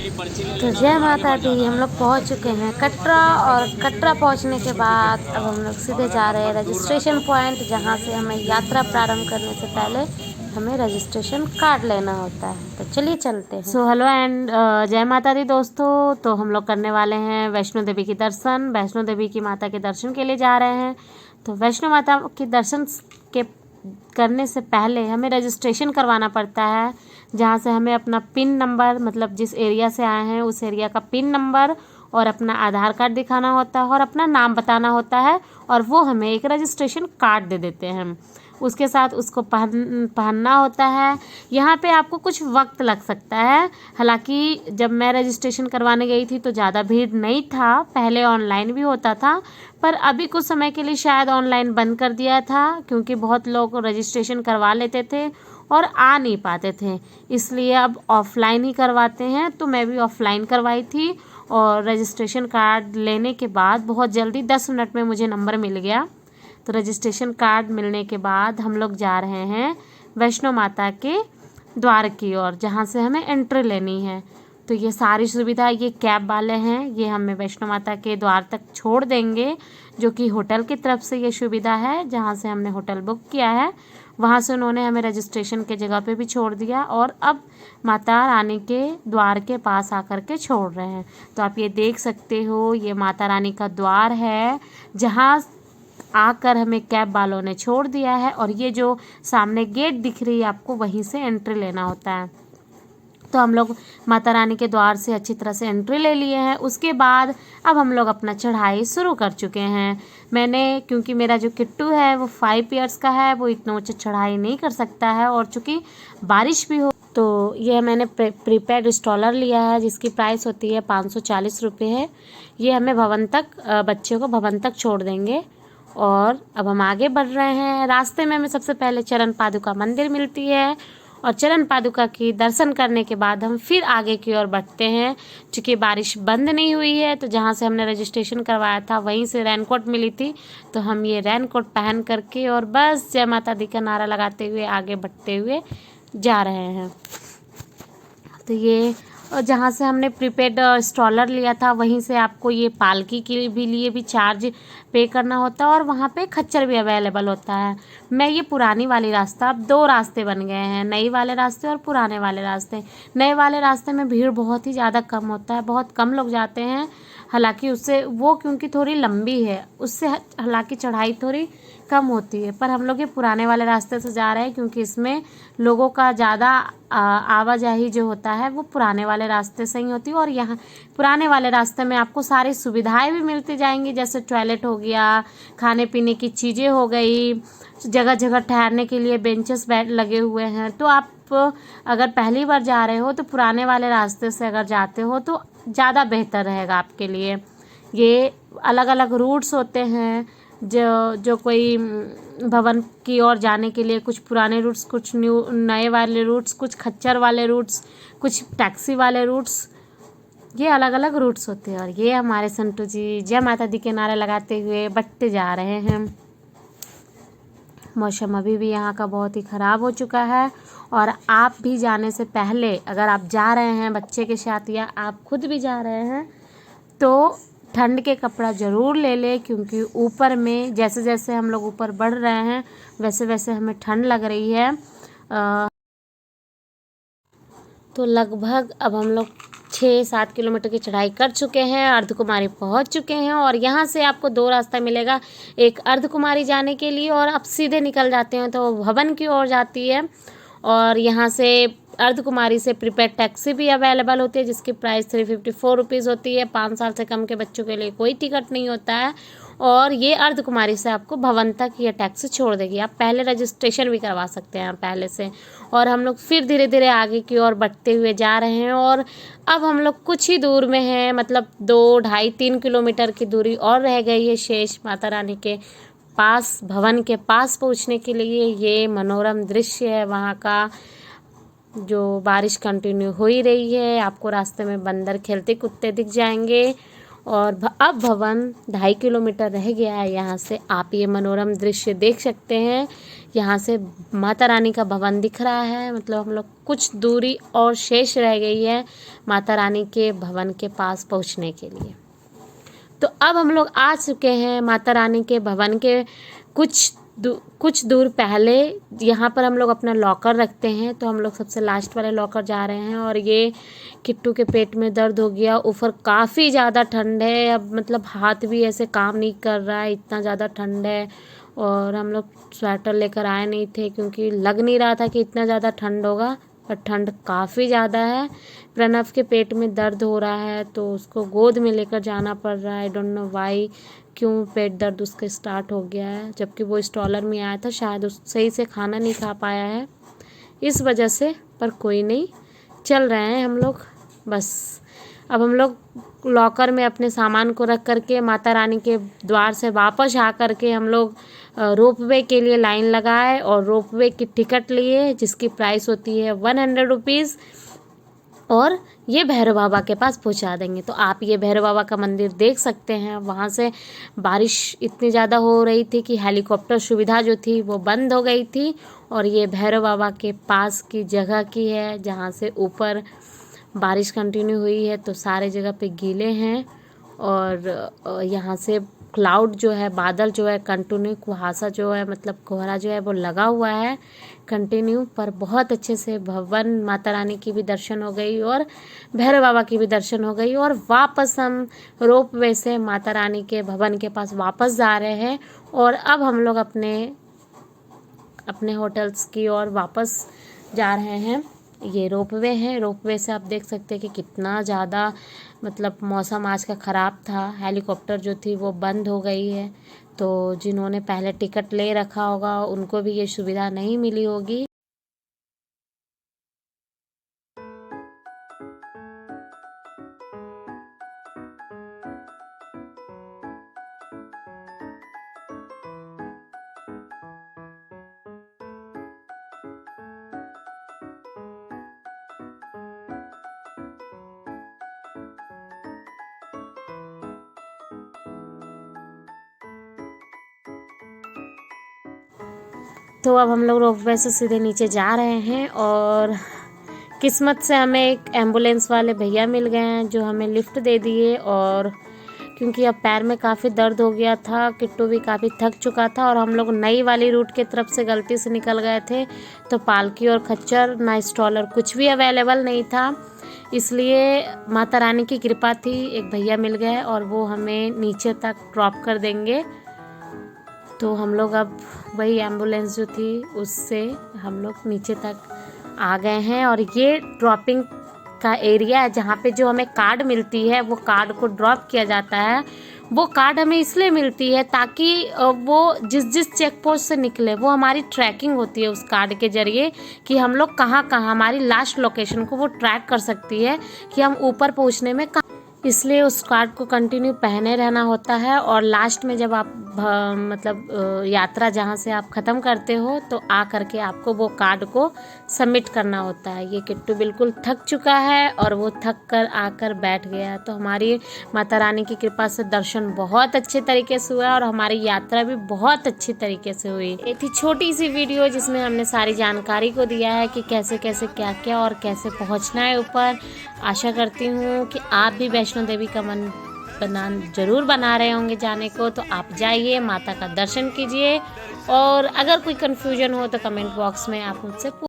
तो जय माता दी। हम लोग पहुंच चुके हैं कटरा, और कटरा पहुंचने के बाद अब हम लोग सीधे जा रहे हैं रजिस्ट्रेशन पॉइंट, जहां से हमें यात्रा प्रारंभ करने से पहले हमें रजिस्ट्रेशन कार्ड लेना होता है। तो चलिए चलते हैं। सो हेलो एंड जय माता दी दोस्तों। तो हम लोग करने वाले हैं वैष्णो देवी के दर्शन। वैष्णो देवी की माता के दर्शन के लिए जा रहे हैं। तो वैष्णो माता के दर्शन के करने से पहले हमें रजिस्ट्रेशन करवाना पड़ता है, जहाँ से हमें अपना पिन नंबर, मतलब जिस एरिया से आए हैं उस एरिया का पिन नंबर और अपना आधार कार्ड दिखाना होता है और अपना नाम बताना होता है, और वो हमें एक रजिस्ट्रेशन कार्ड दे देते हैं। उसके साथ उसको पहनना होता है। यहाँ पे आपको कुछ वक्त लग सकता है। हालांकि जब मैं रजिस्ट्रेशन करवाने गई थी तो ज़्यादा भीड़ नहीं था, पहले ऑनलाइन भी होता था, पर अभी कुछ समय के लिए शायद ऑनलाइन बंद कर दिया था, क्योंकि बहुत लोग रजिस्ट्रेशन करवा लेते थे और आ नहीं पाते थे, इसलिए अब ऑफ़लाइन ही करवाते हैं। तो मैं भी ऑफ़लाइन करवाई थी, और रजिस्ट्रेशन कार्ड लेने के बाद बहुत जल्दी 10 मिनट में मुझे नंबर मिल गया। तो रजिस्ट्रेशन कार्ड मिलने के बाद हम लोग जा रहे हैं वैष्णो माता के द्वार की ओर, जहाँ से हमें एंट्री लेनी है। तो ये सारी सुविधा ये कैब वाले हैं, ये हमें वैष्णो माता के द्वार तक छोड़ देंगे, जो कि होटल की तरफ से ये सुविधा है। जहाँ से हमने होटल बुक किया है वहाँ से उन्होंने हमें रजिस्ट्रेशन के जगह पे भी छोड़ दिया, और अब माता रानी के द्वार के पास आकर के छोड़ रहे हैं। तो आप ये देख सकते हो, ये माता रानी का द्वार है, जहाँ आकर हमें कैब वालों ने छोड़ दिया है, और ये जो सामने गेट दिख रही है आपको, वहीं से एंट्री लेना होता है। तो हम लोग माता रानी के द्वार से अच्छी तरह से एंट्री ले लिए हैं। उसके बाद अब हम लोग अपना चढ़ाई शुरू कर चुके हैं। मैंने, क्योंकि मेरा जो किट्टू है वो 5 ईयर्स का है, वो इतना ऊँचा चढ़ाई नहीं कर सकता है, और चूँकि बारिश भी हो, तो यह मैंने प्रीपेड इंस्टॉलर लिया है, जिसकी प्राइस होती है 540 रुपये है। ये हमें भवन तक, बच्चे को भवन तक छोड़ देंगे। और अब हम आगे बढ़ रहे हैं। रास्ते में हमें सबसे पहले चरण पादुका मंदिर मिलती है, और चरण पादुका की दर्शन करने के बाद हम फिर आगे की ओर बढ़ते हैं। चूँकि बारिश बंद नहीं हुई है, तो जहाँ से हमने रजिस्ट्रेशन करवाया था वहीं से रेनकोट मिली थी, तो हम ये रेनकोट पहन करके और बस जय माता दी का नारा लगाते हुए आगे बढ़ते हुए जा रहे हैं। तो ये, और जहाँ से हमने प्रीपेड इंस्टॉलर लिया था वहीं से आपको ये पालकी के भी लिए भी चार्ज पे करना होता है, और वहाँ पे खच्चर भी अवेलेबल होता है। मैं ये पुरानी वाली रास्ता, अब 2 रास्ते बन गए हैं, नई वाले रास्ते और पुराने वाले रास्ते। नए वाले रास्ते में भीड़ बहुत ही ज़्यादा कम होता है, बहुत कम लोग जाते हैं। हालांकि उससे वो, क्योंकि थोड़ी लंबी है, उससे हालांकि चढ़ाई थोड़ी कम होती है, पर हम लोग ये पुराने वाले रास्ते से जा रहे हैं, क्योंकि इसमें लोगों का ज़्यादा आवाजाही जो होता है वो पुराने वाले रास्ते से ही होती है। और यहाँ पुराने वाले रास्ते में आपको सारी सुविधाएं भी मिलती जाएंगी, जैसे टॉयलेट हो गया, खाने पीने की चीज़ें हो गई, जगह जगह ठहरने के लिए बेंचेस बेड लगे हुए हैं। तो आप अगर पहली बार जा रहे हो तो पुराने वाले रास्ते से अगर जाते हो तो ज़्यादा बेहतर रहेगा आपके लिए। ये अलग अलग रूट्स होते हैं, जो कोई भवन की ओर जाने के लिए कुछ पुराने रूट्स, कुछ नए वाले रूट्स, कुछ खच्चर वाले रूट्स, कुछ टैक्सी वाले रूट्स, ये अलग अलग रूट्स होते हैं। और ये हमारे संटू जी जय माता दी के नारे लगाते हुए बढ़ते जा रहे हैं। मौसम अभी भी यहाँ का बहुत ही ख़राब हो चुका है, और आप भी जाने से पहले, अगर आप जा रहे हैं बच्चे के साथ या आप खुद भी जा रहे हैं, तो ठंड के कपड़ा ज़रूर ले लें, क्योंकि ऊपर में जैसे जैसे हम लोग ऊपर बढ़ रहे हैं वैसे वैसे हमें ठंड लग रही है। तो लगभग अब हम लोग 6-7 किलोमीटर की चढ़ाई कर चुके हैं, अर्धकुमारी पहुंच चुके हैं, और यहाँ से आपको 2 रास्ता मिलेगा, एक अर्धकुमारी जाने के लिए, और आप सीधे निकल जाते हैं तो भवन की ओर जाती है। और यहाँ से अर्धकुमारी से प्रीपेड टैक्सी भी अवेलेबल होती है, जिसकी प्राइस 354 रुपीज़ होती है। 5 साल से कम के बच्चों के लिए कोई टिकट नहीं होता है, और ये अर्धकुमारी से आपको भवन तक ये टैक्सी छोड़ देगी। आप पहले रजिस्ट्रेशन भी करवा सकते हैं पहले से। और हम लोग फिर धीरे धीरे आगे की ओर बढ़ते हुए जा रहे हैं, और अब हम लोग कुछ ही दूर में हैं, मतलब 2-2.5-3 किलोमीटर की दूरी और रह गई है शेष माता रानी के पास, भवन के पास पहुंचने के लिए। ये मनोरम दृश्य है वहाँ का, जो बारिश कंटिन्यू हो ही रही है। आपको रास्ते में बंदर खेलते कुत्ते दिख जाएंगे, और अब भवन 2.5 किलोमीटर रह गया है यहाँ से। आप ये मनोरम दृश्य देख सकते हैं। यहाँ से माता रानी का भवन दिख रहा है, मतलब हम लोग कुछ दूरी और शेष रह गई है माता रानी के भवन के पास पहुँचने के लिए। तो अब हम लोग आ चुके हैं माता रानी के भवन के कुछ दूर पहले। यहाँ पर हम लोग अपना लॉकर रखते हैं, तो हम लोग सबसे लास्ट वाले लॉकर जा रहे हैं। और ये किट्टू के पेट में दर्द हो गया, ऊपर काफ़ी ज़्यादा ठंड है, अब मतलब हाथ भी ऐसे काम नहीं कर रहा है, इतना ज़्यादा ठंड है। और हम लोग स्वेटर लेकर आए नहीं थे क्योंकि लग नहीं रहा था कि इतना ज़्यादा ठंड होगा, पर ठंड काफ़ी ज़्यादा है। प्रणव के पेट में दर्द हो रहा है तो उसको गोद में लेकर जाना पड़ रहा है। आई डोंट नो वाई, क्यों पेट दर्द उसका स्टार्ट हो गया है, जबकि वो स्टॉलर में आया था, शायद उस सही से खाना नहीं खा पाया है इस वजह से। पर कोई नहीं, चल रहे हैं हम लोग बस। अब हम लोग लॉकर में अपने सामान को रख करके माता रानी के द्वार से वापस आ करके हम लोग रोपवे के लिए लाइन लगाए और रोपवे की टिकट लिए, जिसकी प्राइस होती है 100 रुपीज़, और ये भैरव बाबा के पास पहुंचा देंगे। तो आप ये भैरव बाबा का मंदिर देख सकते हैं। वहाँ से बारिश इतनी ज़्यादा हो रही थी कि हेलीकॉप्टर सुविधा जो थी वो बंद हो गई थी। और ये भैरव बाबा के पास की जगह की है, जहाँ से ऊपर बारिश कंटिन्यू हुई है तो सारे जगह पे गीले हैं। और यहाँ से क्लाउड जो है, बादल जो है कंटिन्यू, कुहासा जो है मतलब कोहरा जो है वो लगा हुआ है कंटिन्यू। पर बहुत अच्छे से भवन माता रानी की भी दर्शन हो गई और भैरव बाबा की भी दर्शन हो गई। और वापस हम रोपवे से माता रानी के भवन के पास वापस जा रहे हैं। और अब हम लोग अपने होटल्स की ओर वापस जा रहे हैं। ये रोपवे है, रोपवे से आप देख सकते हैं कि कितना ज़्यादा मतलब मौसम आज का ख़राब था। हेलीकॉप्टर जो थी वो बंद हो गई है, तो जिन्होंने पहले टिकट ले रखा होगा उनको भी ये सुविधा नहीं मिली होगी। तो अब हम लोग रोपवे से सीधे नीचे जा रहे हैं। और किस्मत से हमें एक एम्बुलेंस वाले भैया मिल गए हैं जो हमें लिफ्ट दे दिए। और क्योंकि अब पैर में काफ़ी दर्द हो गया था, किट्टू भी काफ़ी थक चुका था, और हम लोग नई वाली रूट के तरफ से गलती से निकल गए थे, तो पालकी और खच्चर ना स्ट्रॉलर कुछ भी अवेलेबल नहीं था। इसलिए माता रानी की कृपा थी, एक भैया मिल गए और वो हमें नीचे तक ड्रॉप कर देंगे। तो हम लोग अब वही एम्बुलेंस जो थी उससे हम लोग नीचे तक आ गए हैं। और ये ड्रॉपिंग का एरिया है जहाँ पे जो हमें कार्ड मिलती है, वो कार्ड को ड्रॉप किया जाता है। वो कार्ड हमें इसलिए मिलती है ताकि वो जिस चेक पोस्ट से निकले वो हमारी ट्रैकिंग होती है उस कार्ड के ज़रिए, कि हम लोग कहाँ हमारी लास्ट लोकेशन को वो ट्रैक कर सकती है कि हम ऊपर पहुँचने में इसलिए उस कार्ड को कंटिन्यू पहने रहना होता है। और लास्ट में जब आप मतलब यात्रा जहाँ से आप ख़त्म करते हो तो आ करके आपको वो कार्ड को सबमिट करना होता है। ये किट्टू बिल्कुल थक चुका है और वो थक कर आकर बैठ गया है। तो हमारी माता रानी की कृपा से दर्शन बहुत अच्छे तरीके से हुआ और हमारी यात्रा भी बहुत अच्छी तरीके से हुई। एक थी छोटी सी वीडियो जिसमें हमने सारी जानकारी को दिया है कि कैसे कैसे क्या क्या और कैसे पहुँचना है ऊपर। आशा करती हूँ कि आप भी वैष्णो देवी का मन जरूर बना रहे होंगे जाने को, तो आप जाइए, माता का दर्शन कीजिए। और अगर कोई कन्फ्यूजन हो तो कमेंट बॉक्स में आप मुझसे